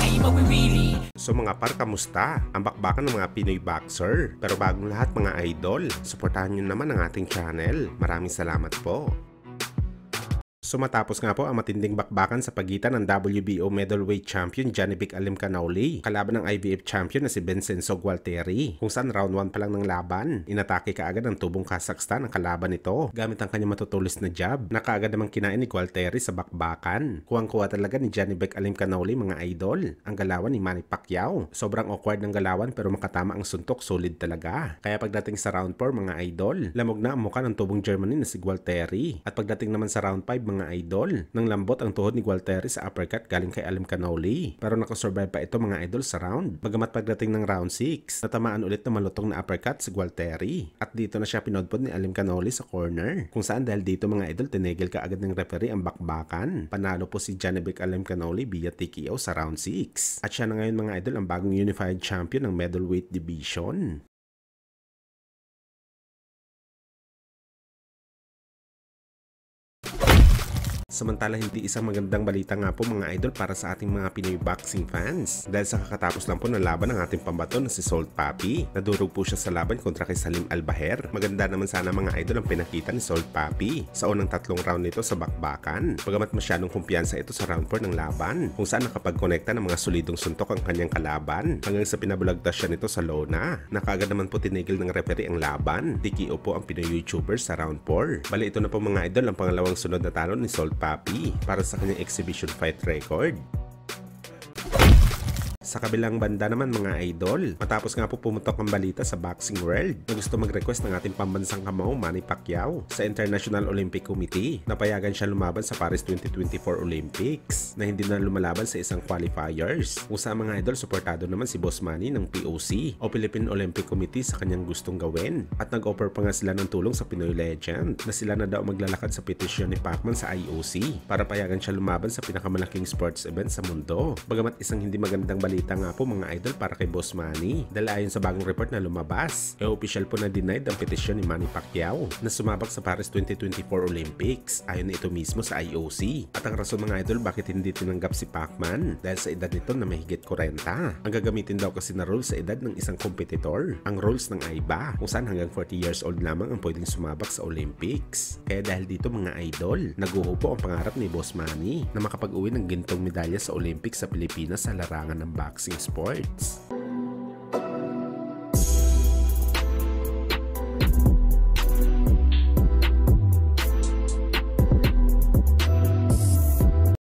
ay mawirili. So mga par, kamusta? Ang bakbakan ng mga Pinoy boxer. Pero bagong lahat mga idol, suportahan nyo naman ang ating channel. Maraming salamat po. So matapos nga po ang matinding bakbakan sa pagitan ng WBO middleweight champion Johnny Vic Alim Canauli kalaban ng IBF champion na si Vincenzo Gualtieri, kung saan round 1 pa lang ng laban, inatake kaagad ng tubong Kazakhstan ang kalaban nito gamit ang kanyang matutulis na jab na kaagad namang kinain ni Gualtieri sa bakbakan. Kuwang-kuwa talaga ni Johnny Vic Alim Canauli mga idol ang galawan ni Manny Pacquiao. Sobrang awkward ng galawan pero makatama ang suntok, solid talaga. Kaya pagdating sa round 4 mga idol, lamog na ang mukha ng tubong Germany na si Gualtieri. At pagdating naman sa round 5 mga idol, nang lambot ang tuhod ni Gualtieri sa uppercut galing kay Alim Canauli. Pero nakasurvive pa ito mga idol sa round. Bagamat pagdating ng round 6, natamaan ulit na malutong na uppercut si Gualtieri. At dito na siya pinodpod ni Alim Canauli sa corner. Kung saan dahil dito mga idol, tinigil ka agad ng referee ang bakbakan. Panalo po si Johnny Vic Alim Canauli via TKO sa round 6. At siya na ngayon mga idol ang bagong unified champion ng middleweight division. Samantala, hindi isang magandang balita nga po mga idol para sa ating mga Pinoy boxing fans. Dahil sa kakatapos lang po ng laban ng ating pambato na si Salt Papi. Nadurog po siya sa laban kontra kay Salim Albaher. Maganda naman sana mga idol ang pinakita ni Salt Papi sa unang 3 round nito sa bakbakan. Bagamat masyadong kumpiyansa ito sa round 4 ng laban, kung saan nakapag-connecta ng mga solidong suntok ang kanyang kalaban hanggang sa pinabulagtas siya nito sa lona. Nakagad naman po tinigil ng referee ang laban. TKO po ang Pinoy YouTuber sa round 4. Bali ito na po mga idol ang pangalawang sunod na talo ni Salt Papi para sa kanyang exhibition fight record. Sa kabilang banda naman mga idol, matapos nga po pumutok ang balita sa boxing world na gusto mag-request ng ating pambansang kamao Manny Pacquiao sa International Olympic Committee na payagan siya lumaban sa Paris 2024 Olympics na hindi na lumalaban sa isang qualifiers. Kung sa mga idol, suportado naman si Boss Manny ng POC o Philippine Olympic Committee sa kanyang gustong gawin. At nag-offer pa nga sila ng tulong sa Pinoy Legend na sila na daw maglalakad sa petisyon ni Pacman sa IOC para payagan siya lumaban sa pinakamalaking sports event sa mundo. Bagamat isang hindi magandang balita nga po mga idol para kay Boss Manny dahil ayon sa bagong report na lumabas, official po na denied ang petisyon ni Manny Pacquiao na sumabak sa Paris 2024 Olympics ayon ito mismo sa IOC. At ang rason mga idol bakit hindi tinanggap si Pacman dahil sa edad nito na mahigit 40. Ang gagamitin daw kasi na rules sa edad ng isang kompetitor, ang rules ng AIBA, kung saan hanggang 40 years old lamang ang pwedeng sumabak sa Olympics. Kaya dahil dito mga idol, naguho po ang pangarap ni Boss Manny na makapag-uwi ng gintong medalya sa Olympics sa Pilipinas sa larangan ng boxing sports.